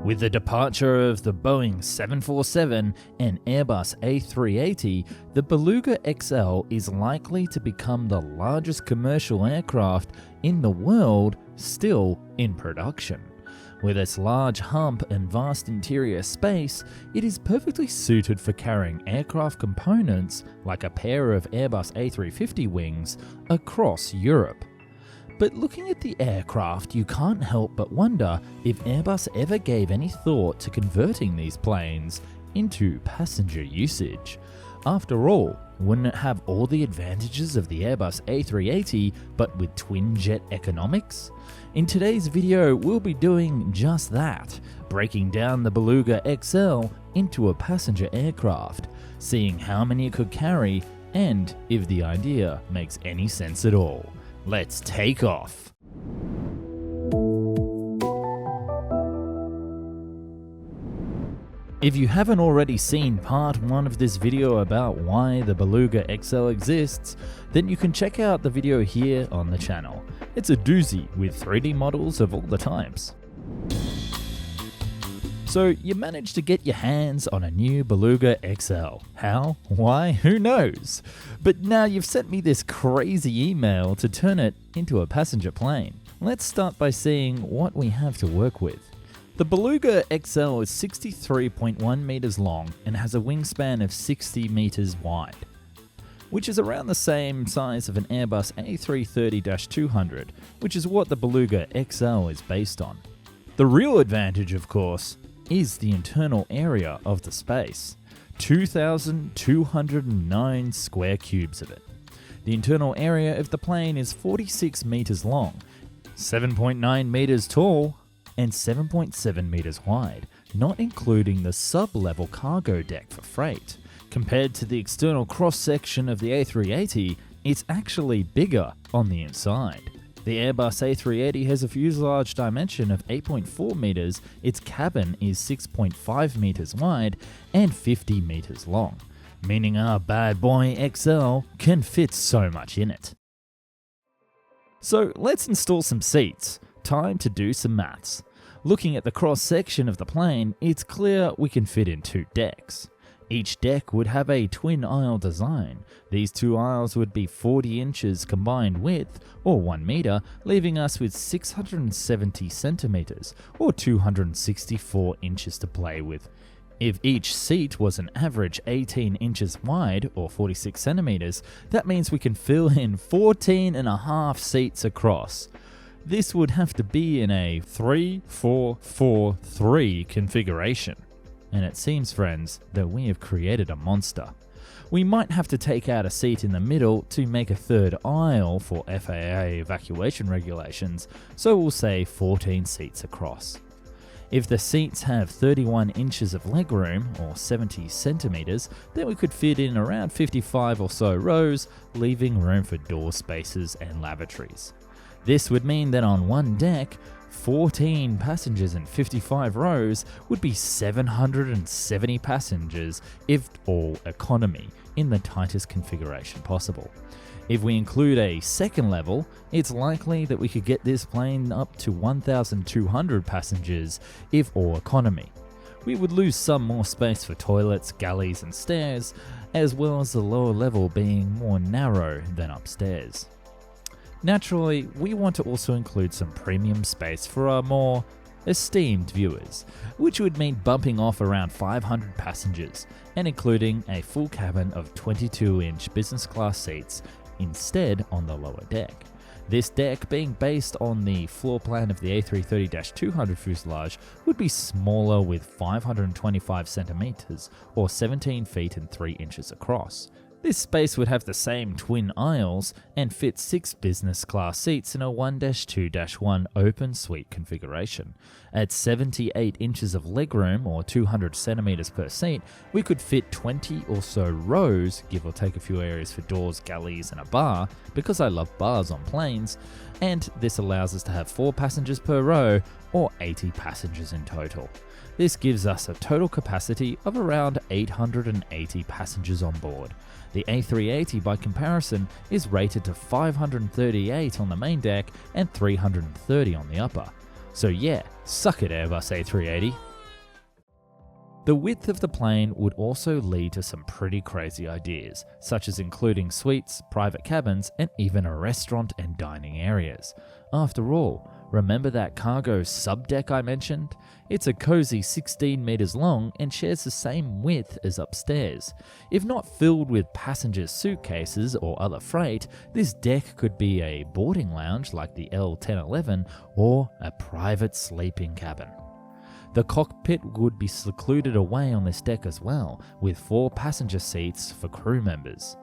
With the departure of the Boeing 747 and Airbus A380, the Beluga XL is likely to become the largest commercial aircraft in the world still in production. With its large hump and vast interior space, it is perfectly suited for carrying aircraft components like a pair of Airbus A350 wings across Europe. But looking at the aircraft, you can't help but wonder if Airbus ever gave any thought to converting these planes into passenger usage. After all, wouldn't it have all the advantages of the Airbus A380 but with twin-jet economics? In today's video, we'll be doing just that, breaking down the Beluga XL into a passenger aircraft, seeing how many it could carry, and if the idea makes any sense at all. Let's take off. If you haven't already seen part 1 of this video about why the Beluga XL exists, then you can check out the video here on the channel. It's a doozy with 3D models of all the types. So you managed to get your hands on a new Beluga XL. How? Why? Who knows? But now you've sent me this crazy email to turn it into a passenger plane. Let's start by seeing what we have to work with. The Beluga XL is 63.1 meters long and has a wingspan of 60 meters wide, which is around the same size of an Airbus A330-200, which is what the Beluga XL is based on. The real advantage, of course, is the internal area of the space, 2,209 square cubes of it. The internal area of the plane is 46 meters long, 7.9 meters tall, and 7.7 meters wide, not including the sub-level cargo deck for freight. Compared to the external cross-section of the A380, it's actually bigger on the inside. The Airbus A380 has a fuselage dimension of 8.4 meters, its cabin is 6.5 meters wide and 50 meters long, meaning our bad boy XL can fit so much in it. So let's install some seats. Time to do some maths. Looking at the cross-section of the plane, it's clear we can fit in 2 decks. Each deck would have a twin aisle design. These 2 aisles would be 40 inches combined width, or 1 meter, leaving us with 670 centimeters, or 264 inches to play with. If each seat was an average 18 inches wide, or 46 centimeters, that means we can fill in 14.5 seats across. This would have to be in a 3-4-4-3 configuration. And it seems, friends, that we have created a monster. We might have to take out a seat in the middle to make a third aisle for FAA evacuation regulations, so we'll say 14 seats across. If the seats have 31 inches of legroom, or 70 centimeters, then we could fit in around 55 or so rows, leaving room for door spaces and lavatories. This would mean that on one deck, 14 passengers and 55 rows would be 770 passengers if all economy, in the tightest configuration possible. If we include a second level, it's likely that we could get this plane up to 1,200 passengers if all economy. We would lose some more space for toilets, galleys and stairs, as well as the lower level being more narrow than upstairs. Naturally, we want to also include some premium space for our more esteemed viewers, which would mean bumping off around 500 passengers and including a full cabin of 22-inch business class seats instead on the lower deck. This deck, being based on the floor plan of the A330-200 fuselage, would be smaller with 525 centimeters or 17 feet and 3 inches across. This space would have the same twin aisles and fit 6 business class seats in a 1-2-1 open suite configuration. At 78 inches of legroom, or 200 centimeters per seat, we could fit 20 or so rows, give or take a few areas for doors, galleys and a bar, because I love bars on planes, and this allows us to have 4 passengers per row, or 80 passengers in total. This gives us a total capacity of around 880 passengers on board. The A380, by comparison, is rated to 538 on the main deck and 330 on the upper. So yeah, suck it Airbus A380, The width of the plane would also lead to some pretty crazy ideas, such as including suites, private cabins, and even a restaurant and dining areas. After all, remember that cargo subdeck I mentioned? It's a cozy 16 meters long and shares the same width as upstairs. If not filled with passengers' suitcases or other freight, this deck could be a boarding lounge like the L1011 or a private sleeping cabin. The cockpit would be secluded away on this deck as well, with 4 passenger seats for crew members.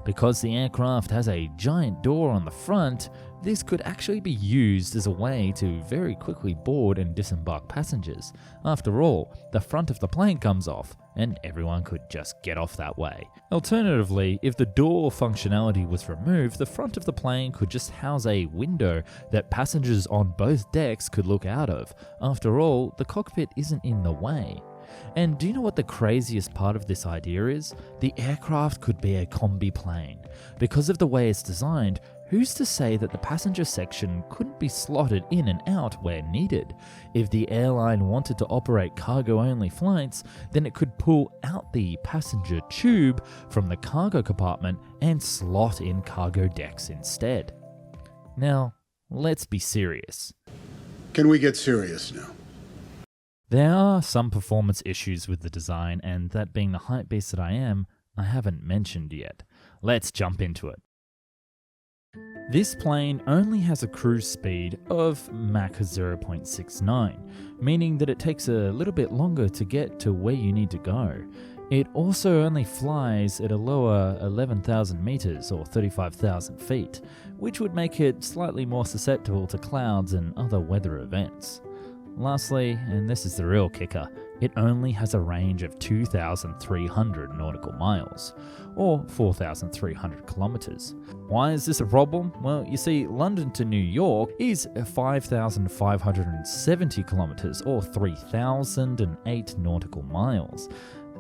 Because the aircraft has a giant door on the front, this could actually be used as a way to very quickly board and disembark passengers. After all, the front of the plane comes off, and everyone could just get off that way. Alternatively, if the door functionality was removed, the front of the plane could just house a window that passengers on both decks could look out of. After all, the cockpit isn't in the way. And do you know what the craziest part of this idea is? The aircraft could be a combi plane. Because of the way it's designed, who's to say that the passenger section couldn't be slotted in and out where needed? If the airline wanted to operate cargo-only flights, then it could pull out the passenger tube from the cargo compartment and slot in cargo decks instead. Now, let's be serious. Can we get serious now? There are some performance issues with the design, and that being the hypebeast that I am, I haven't mentioned yet. Let's jump into it. This plane only has a cruise speed of Mach 0.69, meaning that it takes a little bit longer to get to where you need to go. It also only flies at a lower 11,000 meters or 35,000 feet, which would make it slightly more susceptible to clouds and other weather events. Lastly, and this is the real kicker, it only has a range of 2,300 nautical miles, or 4,300 kilometers. Why is this a problem? Well, you see, London to New York is 5,570 kilometers, or 3,008 nautical miles,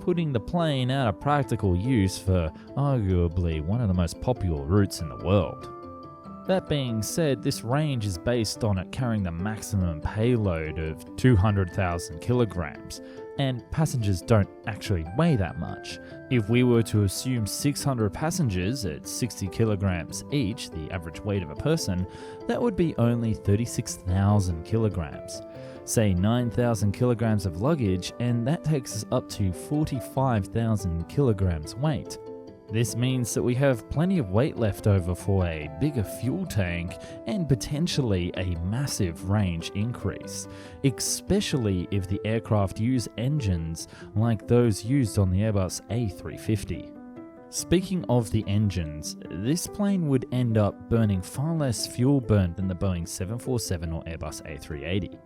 putting the plane out of practical use for arguably one of the most popular routes in the world. That being said, this range is based on it carrying the maximum payload of 200,000 kilograms, and passengers don't actually weigh that much. If we were to assume 600 passengers at 60 kilograms each, the average weight of a person, that would be only 36,000 kilograms. Say 9,000 kilograms of luggage, and that takes us up to 45,000 kilograms weight. This means that we have plenty of weight left over for a bigger fuel tank and potentially a massive range increase, especially if the aircraft use engines like those used on the Airbus A350. Speaking of the engines, this plane would end up burning far less fuel burn than the Boeing 747 or Airbus A380,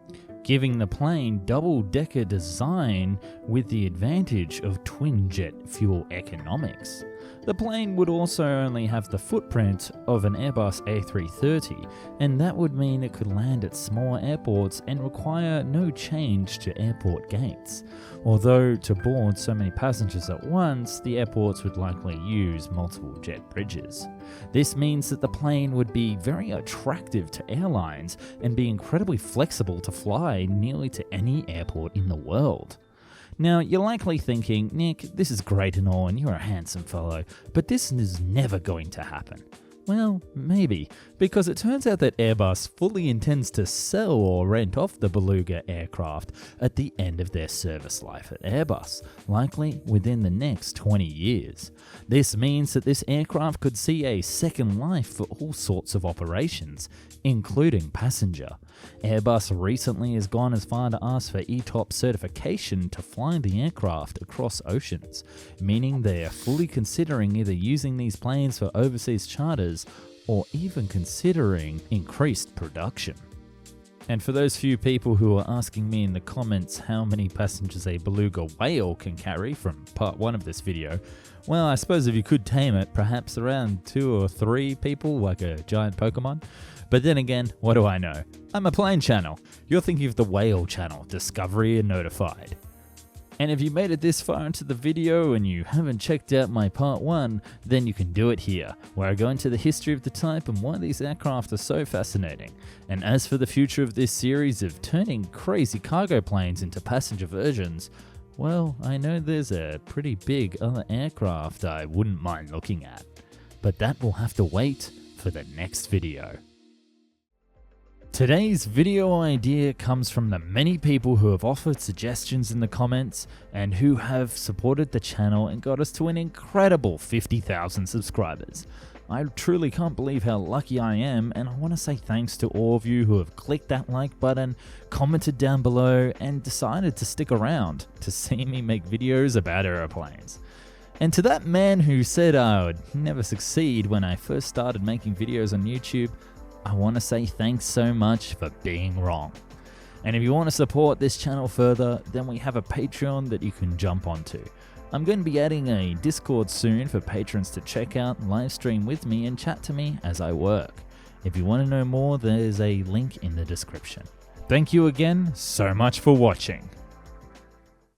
giving the plane double-decker design with the advantage of twin-jet fuel economics. The plane would also only have the footprint of an Airbus A330, and that would mean it could land at smaller airports and require no change to airport gates. Although to board so many passengers at once, the airports would likely use multiple jet bridges. This means that the plane would be very attractive to airlines and be incredibly flexible to fly nearly to any airport in the world. Now, you're likely thinking, Nick, this is great and all, and you're a handsome fellow, but this is never going to happen. Well, maybe, because it turns out that Airbus fully intends to sell or rent off the Beluga aircraft at the end of their service life at Airbus, likely within the next 20 years. This means that this aircraft could see a second life for all sorts of operations, including passenger. Airbus recently has gone as far to ask for ETOPS certification to fly the aircraft across oceans, meaning they are fully considering either using these planes for overseas charters or even considering increased production. And for those few people who are asking me in the comments how many passengers a beluga whale can carry from part 1 of this video, well, I suppose if you could tame it, perhaps around 2 or 3 people like a giant Pokemon. But then again, what do I know? I'm a plane channel. You're thinking of the whale channel, Discovery and Notified. And if you made it this far into the video and you haven't checked out my part 1, then you can do it here, where I go into the history of the type and why these aircraft are so fascinating. And as for the future of this series of turning crazy cargo planes into passenger versions, Well, I know there's a pretty big other aircraft I wouldn't mind looking at, but that will have to wait for the next video. Today's video idea comes from the many people who have offered suggestions in the comments and who have supported the channel and got us to an incredible 50,000 subscribers. I truly can't believe how lucky I am, and I want to say thanks to all of you who have clicked that like button, commented down below, and decided to stick around to see me make videos about aeroplanes. And to that man who said I would never succeed when I first started making videos on YouTube, I want to say thanks so much for being wrong. And if you want to support this channel further, then we have a Patreon that you can jump onto. I'm going to be adding a Discord soon for patrons to check out and live stream with me and chat to me as I work. If you want to know more, there's a link in the description. Thank you again so much for watching.